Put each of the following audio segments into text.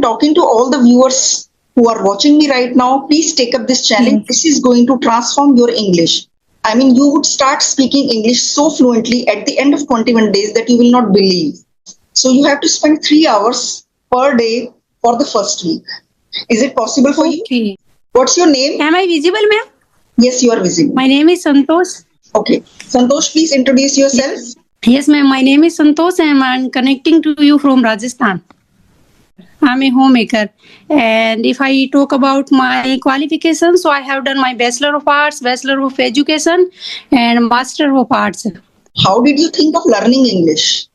talking to all the viewers who are watching me right now. Please take up this challenge. Yes. This is going to transform your English. I mean, you would start speaking English so fluently at the end of 21 days that you will not believe. So you have to spend 3 hours per day for the first week. Is it possible for you? Okay. What's your name? Am I visible, ma'am? Yes, you are visible. My name is Santosh. Okay. Santosh, please introduce yourself. Yes, ma'am. My name is Santosh and I'm connecting to you from Rajasthan. I'm a homemaker. And if I talk about my qualifications, so I have done my Bachelor of Arts, Bachelor of Education, and Master of Arts. How did you think of learning English?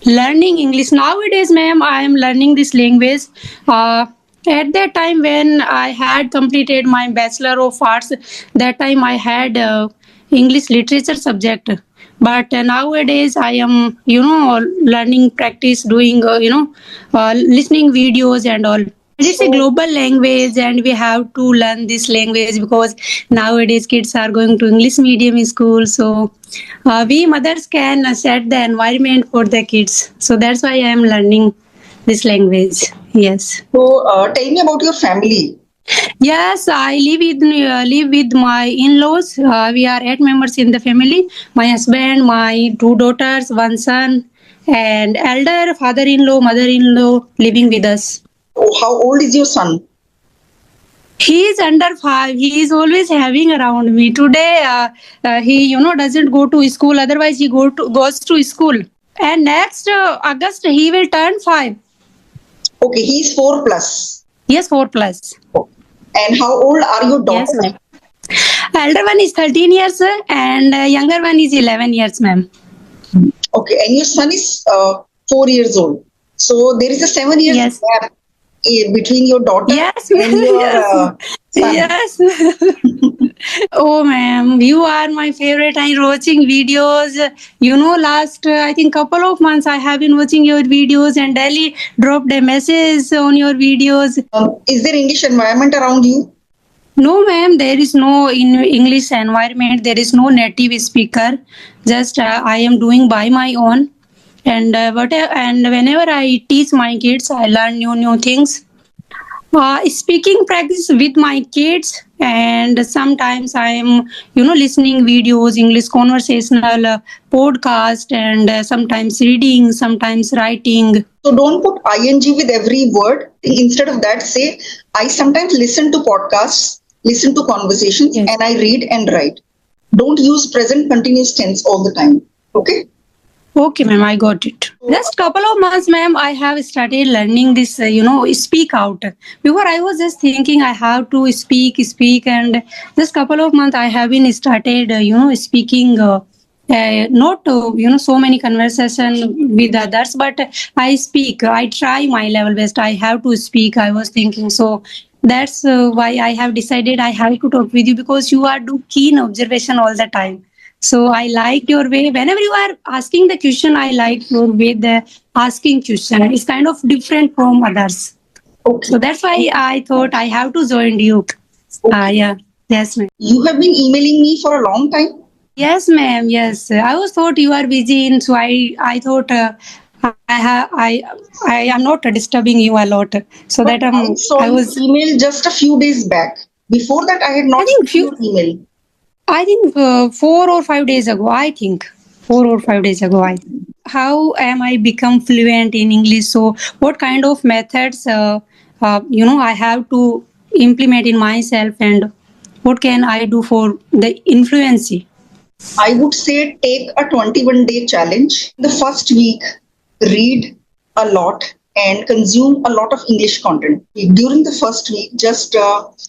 Learning English nowadays, ma'am, I am learning this language. At that time when I had completed my Bachelor of Arts, that time I had English literature subject. But nowadays I am, learning, practice, doing, listening videos and all. It is a So, global language, and we have to learn this language because nowadays kids are going to English medium school. So we mothers can set the environment for the kids. So that's why I am learning this language. Yes. tell me about your family. Yes, I live with my in-laws. We are 8 members in the family. My husband, my 2 daughters, one son, and elder father-in-law, mother-in-law living with us. Oh, how old is your son? He is under 5. He is always having around me. Today, he doesn't go to school. Otherwise, he goes to school. And next August, he will turn 5. Okay, he's 4 plus. Yes, 4+. And how old are your Yes, daughters? ma'am. Elder one is 13 years and younger one is 11 years, ma'am. Okay, and your son is 4 years old. So there is a 7 years Yes. gap between your daughter Yes, and your son. yes. Oh, ma'am, you are my favorite. I'm watching videos. Last I think couple of months I have been watching your videos and daily dropped a message on your videos. Is there English environment around you? No, ma'am, there is no in English environment. There is no native speaker. Just I am doing by my own. And whenever I teach my kids, I learn new things. Speaking practice with my kids, and sometimes I am listening videos, English conversational podcast, and sometimes reading, sometimes writing. So don't put ing with every word. Instead of that, say, I sometimes listen to podcasts, listen to conversations, Yes. and I read and write. Don't use present continuous tense all the time. Okay? Okay, ma'am, I got it. Just couple of months, ma'am, I have started learning this, speak out. Before I was just thinking I have to speak, and just couple of months I have been started, speaking. Not so many conversation with others, but I speak. I try my level best. I have to speak. I was thinking so. That's why I have decided I have to talk with you because you are do keen observation all the time. So I like your way. Whenever you are asking the question, I like your way the asking question. It's kind of different from others. Okay. So that's why I thought I have to join you. Yeah. Yes, ma'am. You have been emailing me for a long time. Yes, ma'am. Yes, I was thought you are busy, and so I thought I am not disturbing you a lot. So But that I saw I was. your email just a few days back. Before that, I had not I think seen your email. I think 4 or 5 days ago. I think 4 or 5 days ago. How am I become fluent in English? So what kind of methods I have to implement in myself, and what can I do for the influency? I would say take a 21-day challenge. The first week, read a lot and consume a lot of English content. During the first week, just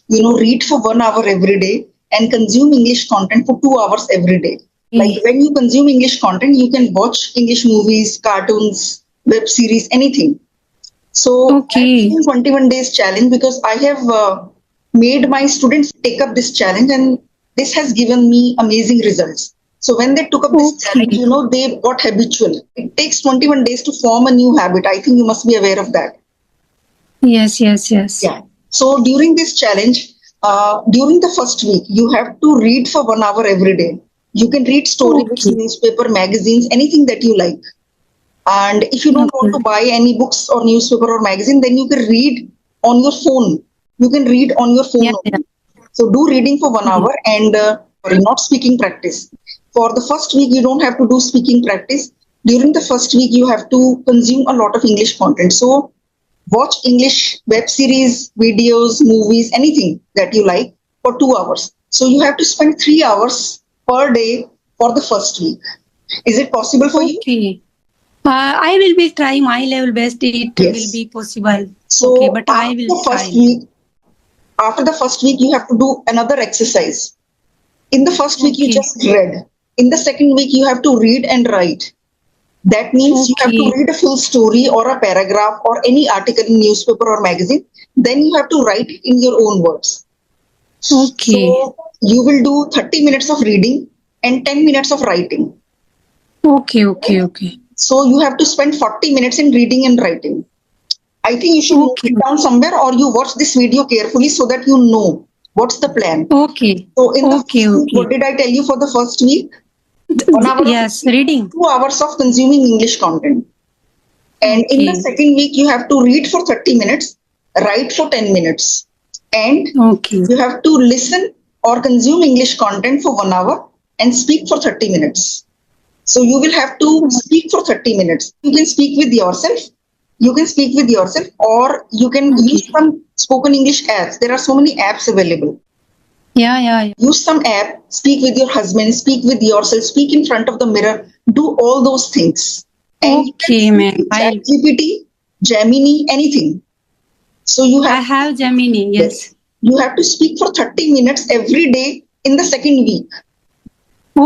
read for 1 hour every day and consume English content for 2 hours every day. Like when you consume English content, you can watch English movies, cartoons, web series, anything. So Okay. I'm doing 21 days challenge because I have made my students take up this challenge, and this has given me amazing results. So when they took up this challenge, they got habitual. It takes 21 days to form a new habit. I think you must be aware of that. Yes. Yeah. So during this challenge, during the first week, you have to read for 1 hour every day. You can read storybooks, Okay. newspaper, magazines, anything that you like. And if you don't want to Okay. buy any books or newspaper or magazine, then you can read on your phone. You can read on your phone Yeah, yeah. only. So do reading for 1 hour and sorry, not speaking practice. For the first week, you don't have to do speaking practice. During the first week, you have to consume a lot of English content. So watch English web series, videos, movies, anything that you like for 2 hours. So you have to spend 3 hours per day for the first week. Is it possible for you? Okay. I will be trying my level best. It will Yes. be possible. Okay, So but I will try. after the first week, you have to do another exercise. In the first week, you Okay. just read. In the second week, you have to read and write. That means you have to Okay. read a full story or a paragraph or any article in newspaper or magazine. Then you have to write it in your own words. Okay. So you will do 30 minutes of reading and 10 minutes of writing. Okay. Okay. Okay. So you have to spend 40 minutes in reading and writing. I think you should note Okay. it down somewhere or you watch this video carefully so that you know what's the plan. Okay. So in the Okay. first week, Okay. what did I tell you for the first week? 1 hour of Yes, reading, reading. 2 hours of consuming English content. And in the Okay. second week, you have to read for 30 minutes, write for 10 minutes, and Okay. you have to listen or consume English content for 1 hour and speak for 30 minutes. So you will have to speak for 30 minutes. You can speak with yourself. You can speak with yourself, or you can use Okay. some spoken English apps. There are so many apps available. Yeah. Yeah. Yeah. Use some app, speak with your husband, speak with yourself, speak in front of the mirror, do all those things. And you can Okay, speak ma'am. with ChatGPT, Gemini, anything. So you I have have Gemini. yes, Yes. you have to speak for 30 minutes every day in the second week.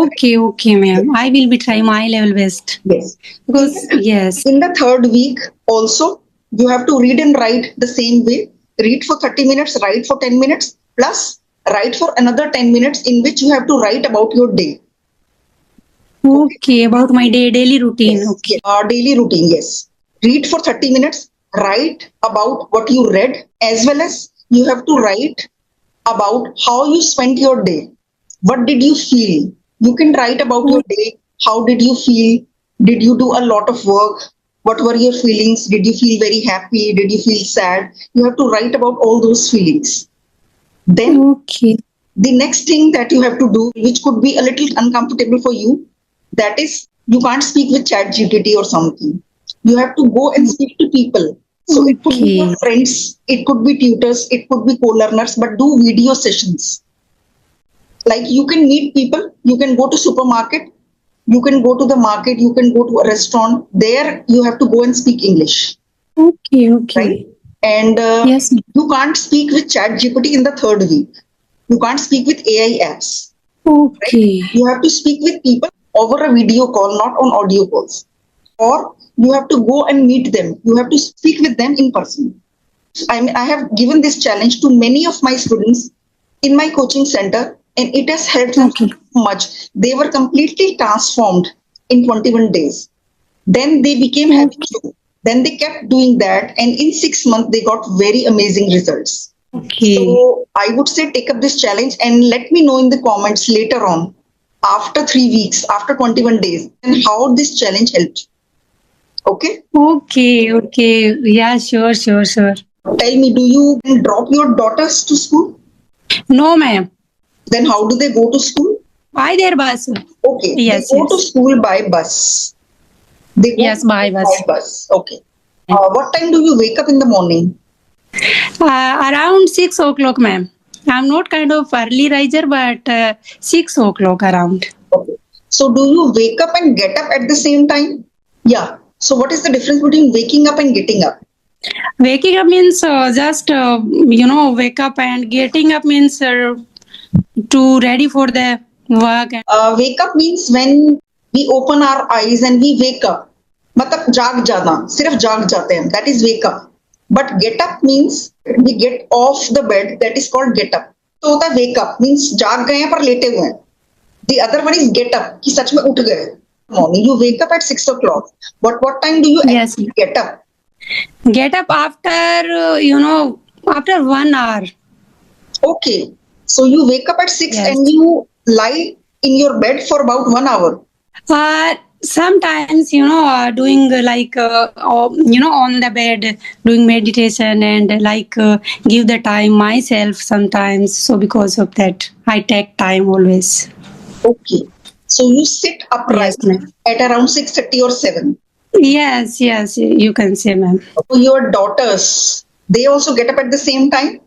Okay. Okay, ma'am. I will be trying my level best Yes. In because yes. in the third week also, you have to read and write the same way. Read for 30 minutes, write for 10 minutes, plus write for another 10 minutes in which you have to write about your day. Okay. Okay, about my daily routine. Yes, yes. Okay. Daily routine, yes. Read for 30 minutes, write about what you read, as well as you have to write about how you spent your day. What did you feel? You can write about your day. How did you feel? Did you do a lot of work? What were your feelings? Did you feel very happy? Did you feel sad? You have to write about all those feelings. Then Okay. the next thing that you have to do, which could be a little uncomfortable for you, that is you can't speak with chat gpt or something. You have to go and speak to people. So it could be your Okay. friends, it could be tutors, it could be co-learners, but do video sessions. Like you can meet people, you can go to supermarket, you can go to the market, you can go to a restaurant. There you have to go and speak English, Okay. right? Okay. And Yes. you can't speak with chat gpt in the third week. You can't speak with AI apps, right? Okay. You have to speak with people over a video call, not on audio calls. Or you have to go and meet them. You have to speak with them in person. I mean, I have given this challenge to many of my students in my coaching center, and it has helped them Okay. so much. They were completely transformed in 21 days. Then they became happy Okay. too. Then they kept doing that, and in 6 months, they got very amazing results. Okay. So I would say take up this challenge and let me know in the comments later on, after 3 weeks, after 21 days, and how this challenge helped. Okay. Okay. Okay. Yeah. Sure. Sure. Sure. Tell me, do you drop your daughters to school? No, ma'am. Then how do they go to school? By their bus. Okay, they Yes. go to Yes. school by bus. They go to Yes. By school by bus. bus. Okay. What time do you wake up in the morning? Around 6 o'clock, ma'am. I'm not kind of early riser, but 6 o'clock around. Okay. So do you wake up and get up at the same time? Yeah. So what is the difference between waking up and getting up? Waking up means just wake up, and getting up means to ready for the work. Wake up means when we open our eyes and we wake up. मतलब जाग जाना, सिर्फ जाग जाते हैं. That is wake up. But get up means we get off the bed. That is called get up. तो होता है wake up means जाग गए हैं पर लेटे हुए हैं. The other one is get up कि सच में उठ गए. Morning you wake up at 6 o'clock. But what time do you Yes. actually get up? Get up after after 1 hour. Okay. So you wake up at 6 Yes. and you lie in your bed for about 1 hour. sometimes doing on the bed doing meditation and give the time myself sometimes, so because of that I take time always. Okay. So you sit upright Yes, ma'am. at around 6:30 or 7. Yes, you can say, ma'am. So your daughters, they also get up at the same time?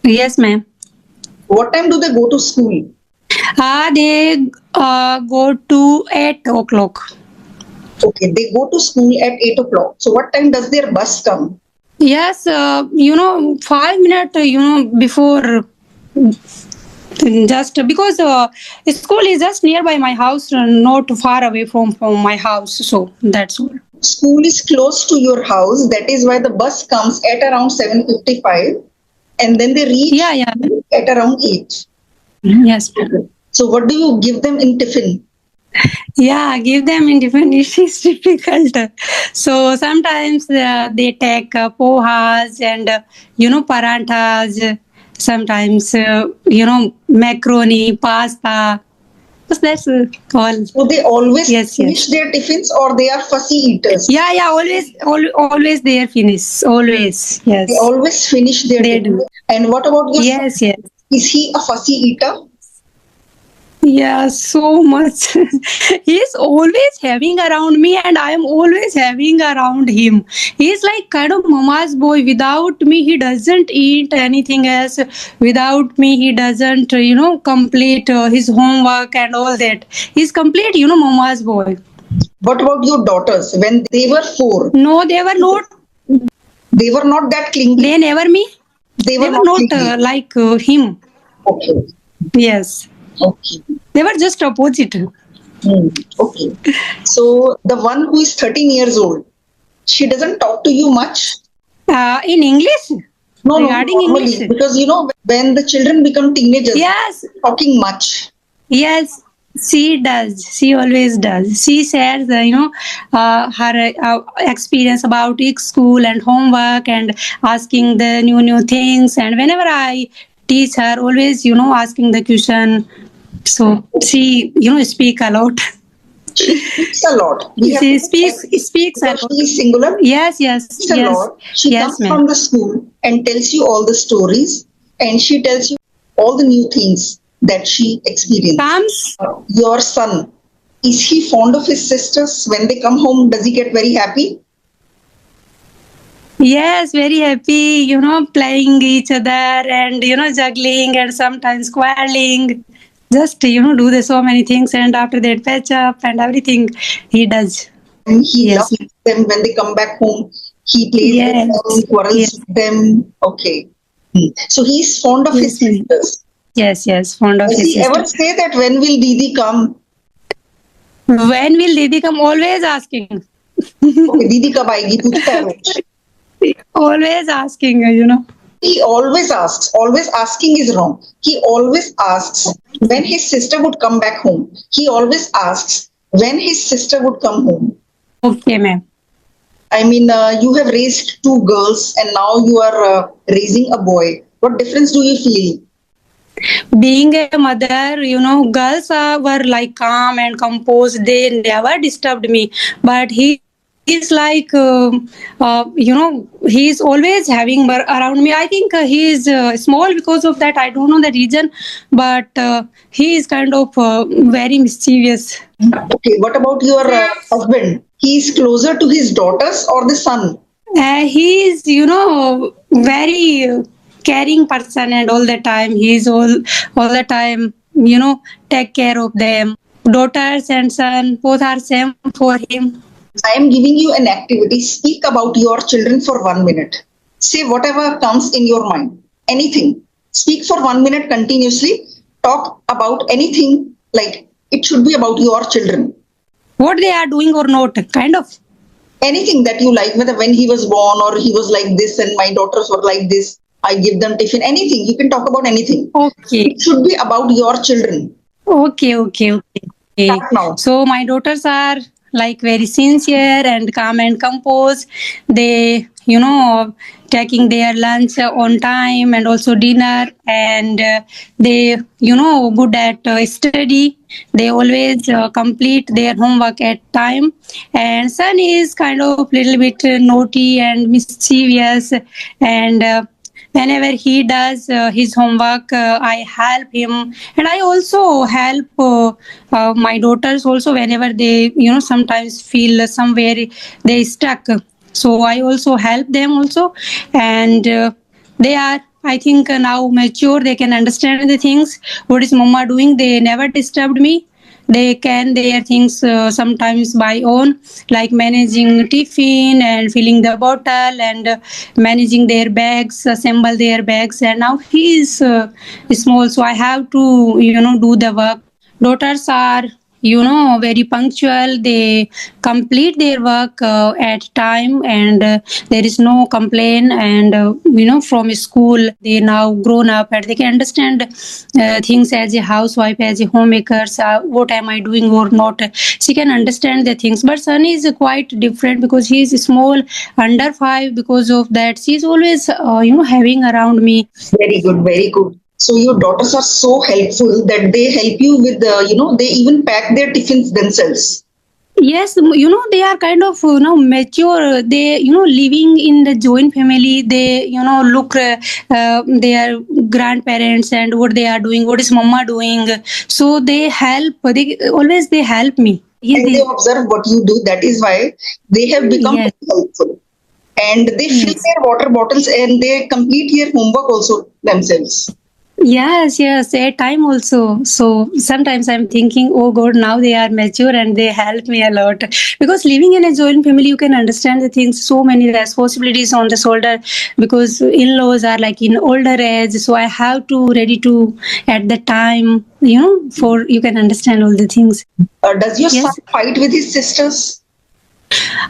Yes, ma'am. What time do they go to school? They go to 8 o'clock. Okay, they go to school at 8 o'clock. So what time does their bus come? Yes, 5 minutes, before, just because school is just nearby my house, not far away from my house. So that's all. School is close to your house. That is why the bus comes at around 7:55, and then they reach Yeah. at around 8. Yes. Okay. So what do you give them in tiffin? Yeah, give them in different. It is difficult. So sometimes they take pohas and paranthas. Sometimes macaroni, pasta. So that's all. So they always Yes. finish their tiffins, or they are fussy eaters? Yeah. Always they are finished. Always. They Yes. always finish their They tiffins. do. And what about your son? Yes. Is he a fussy eater? Yeah, so much. He's always having around me, and I am always having around him. He's like kind of mama's boy. Without me, he doesn't eat anything else. Without me, he doesn't, complete his homework and all that. He's complete, mama's boy. What about your daughters? When they were 4, No, they were not. they were not that clingy. They never me. They They were were not not clingy. like him. Okay. Yes, Okay. they were just opposite. Okay. So the one who is 13 years old, she doesn't talk to you much. In English, No, regarding normally, English. because when the children become teenagers, Yes, talking much. yes, she does. She always does. She shares, her experience about school and homework and asking the new things. And whenever I teach her, always, asking the question. So she, speak a lot. She speaks a lot. We have She to speaks a because lot. she is singular. Yes, Speaks a lot. She yes, comes ma'am. from the school and tells you all the stories, and she tells you all the new things that she experienced. Comes. Your son, is he fond of his sisters? When they come home, does he get very happy? Yes, very happy, playing each other and, juggling and sometimes quarreling. Just, do the so many things and after that patch up and everything he does. And he Yes. loves them when they come back home. He plays with Yes. them, quarrels Yes. with them. Okay. So he's fond of his Yes, ma'am. sisters. Yes, fond of Does his he ever sister. say that when will Didi come? When will Didi come? Always asking. Okay, Didi kab aayegi? Puchta hai roz. Always asking, He always asks. Always asking is wrong. He always asks when his sister would come back home. He always asks when his sister would come home. Okay, ma'am. I mean, you have raised two girls and now you are raising a boy. What difference do you feel? Being a mother, girls were like calm and composed. They never disturbed me. But he is like, he's always having around me. I think he is small because of that. I don't know the reason, but he is kind of very mischievous. Okay, what about your husband? He is closer to his daughters or the son? He is, very caring person, and all the time he's all the time, take care of them. Daughters and son both are same for him. I am giving you an activity. Speak about your children for 1 minute. Say whatever comes in your mind. Anything. Speak for 1 minute continuously. Talk about anything, like it should be about your children. What they are doing or not, kind of. Anything that you like, whether when he was born or he was like this and my daughters were like this, I give them tiffin. Anything. You can talk about anything. Okay. It should be about your children. Okay. Start now. So my daughters are like very sincere and calm and composed. They, taking their lunch on time and also dinner, and they, good at study. They always complete their homework at time. And son is kind of little bit naughty and mischievous, and whenever he does his homework, I help him, and I also help my daughters also whenever they sometimes feel somewhere they stuck. So I also help them also, and they are, I think, now mature. They can understand the things what is mama doing. They never disturbed me. They can their things sometimes by own, like managing tiffin and filling the bottle, and managing their bags, assemble their bags. And now he is small, so I have to do the work. Daughters are very punctual. They complete their work at time, and there is no complaint. And from school they now grown up, and they can understand things as a housewife, as a homemaker. What am I doing or not? She can understand the things. But son is quite different because he is small, under 5. Because of that, she is always having around me. Very good, very good. So your daughters are so helpful that they help you with they even pack their tiffins themselves. Yes, they are kind of mature. They living in the joint family. They look their grandparents and what they are doing, what is mama doing. So they help. They help me. And they observe what you do. That is why they have become Yes. very helpful. And they fill Yes. their water bottles and they complete their homework also themselves. Yes, at time also. So sometimes I'm thinking, oh God, now they are mature and they help me a lot. Because living in a joint family, you can understand the things, so many responsibilities on the shoulder, because in-laws are like in older age. So I have to ready to at the time, for you can understand all the things. Does your Yes. son fight with his sisters?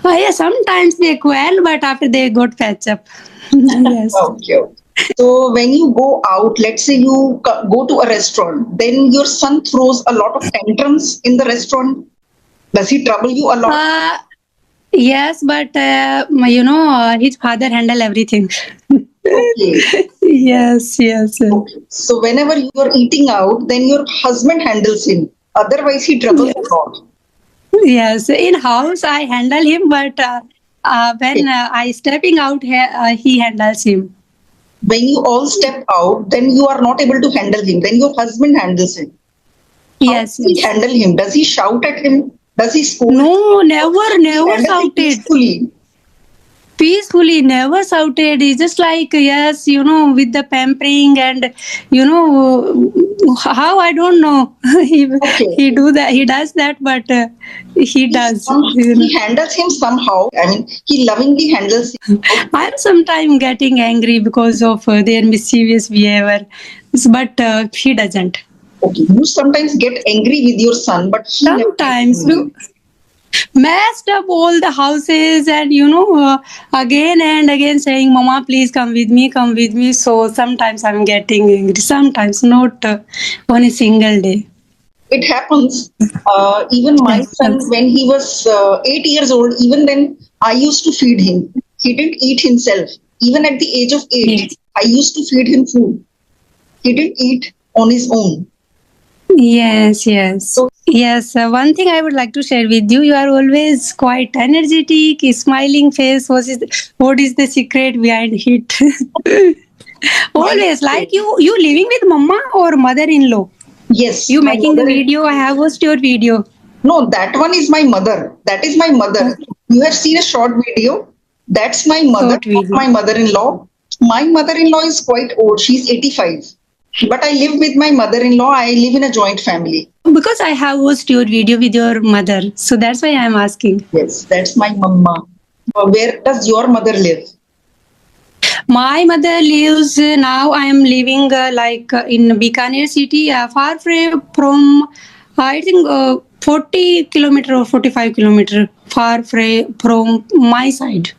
Yeah, sometimes they quarrel, but after they got patch up. Yes. Okay. So when you go out, let's say you go to a restaurant, then your son throws a lot of tantrums in the restaurant. Does he trouble you a lot? Yes, but his father handle everything. Okay. Yes, yes. Okay. So whenever you are eating out, then your husband handles him. Otherwise, he troubles Yes. a lot. Yes, in house I handle him, but when I stepping out here, he handles him. When you all step out, then you are not able to handle him. Then your husband handles him. How Yes, does he yes. handle him? Does he shout at him? Does he scold? No, never, He never handles him shouted. peacefully. Peacefully, never shouted. He's just like, yes, with the pampering, and how, I don't know. he Okay. he does that, but he does. He handles him somehow. I mean, he lovingly handles him. I'm sometimes getting angry because of their mischievous behavior, but he doesn't. Okay. You sometimes get angry with your son, but he never gets Sometimes angry. messed up all the houses, and again and again saying, "Mama, please come with me, come with me." So sometimes I'm getting angry. Sometimes not on a single day. It happens. Even my Yes, son, when he was 8 years old, even then I used to feed him. He didn't eat himself. Even at the age of 8, yes. I used to feed him food. He didn't eat on his own. Yes, yes. Yes, one thing I would like to share with you, you are always quite energetic, smiling face. What is the secret behind it? Always, like you living with mama or mother-in-law? Yes, You my making the mother. video, I have watched your video. No, that one is my mother. That is my mother. You have seen a short video. That's my mother, Short not video. my mother-in-law. My mother-in-law is quite old. She's 85. But I live with my mother-in-law. I live in a joint family. Because I have watched your video with your mother, so that's why I'm asking. Yes, that's my mama. Where does your mother live? My mother lives now. I am living in Bikaner city, far from I think 40 kilometer or 45 kilometer far from my side.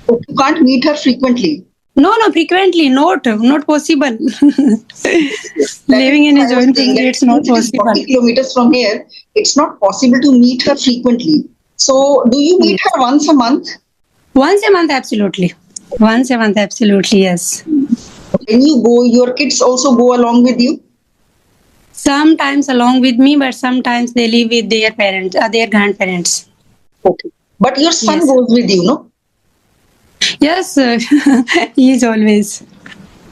You can't meet her frequently. No, frequently not possible. Living in a joint family, it's not It is 40 possible. kilometers from here. It's not possible to meet her frequently. So, do you meet her once a month? Once a month, absolutely. Once a month, absolutely, yes. When you go, your kids also go along with you? Sometimes along with me, but sometimes they live with their parents, their grandparents. Okay. But your son Yes. goes with you, no? Yes, he is always.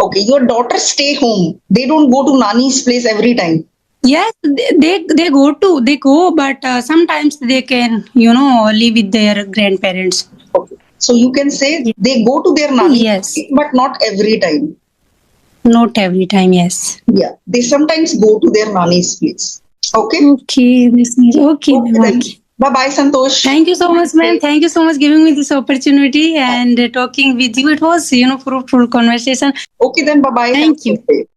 Okay. Your daughters stay home. They don't go to Nani's place every time. Yes, they go, but sometimes they can, live with their grandparents. Okay. So you can say they go to their Nani's Yes, place, but not every time. not every time. Yes. Yeah. They sometimes go to their Nani's place. Okay. Okay, this is okay, Okay ma'am. then. Okay. Bye bye, Santosh. Thank you so much, ma'am. Thank you so much giving me this opportunity and talking with you. It was, fruitful conversation. Okay then. Bye bye. Have Thank a you. good day.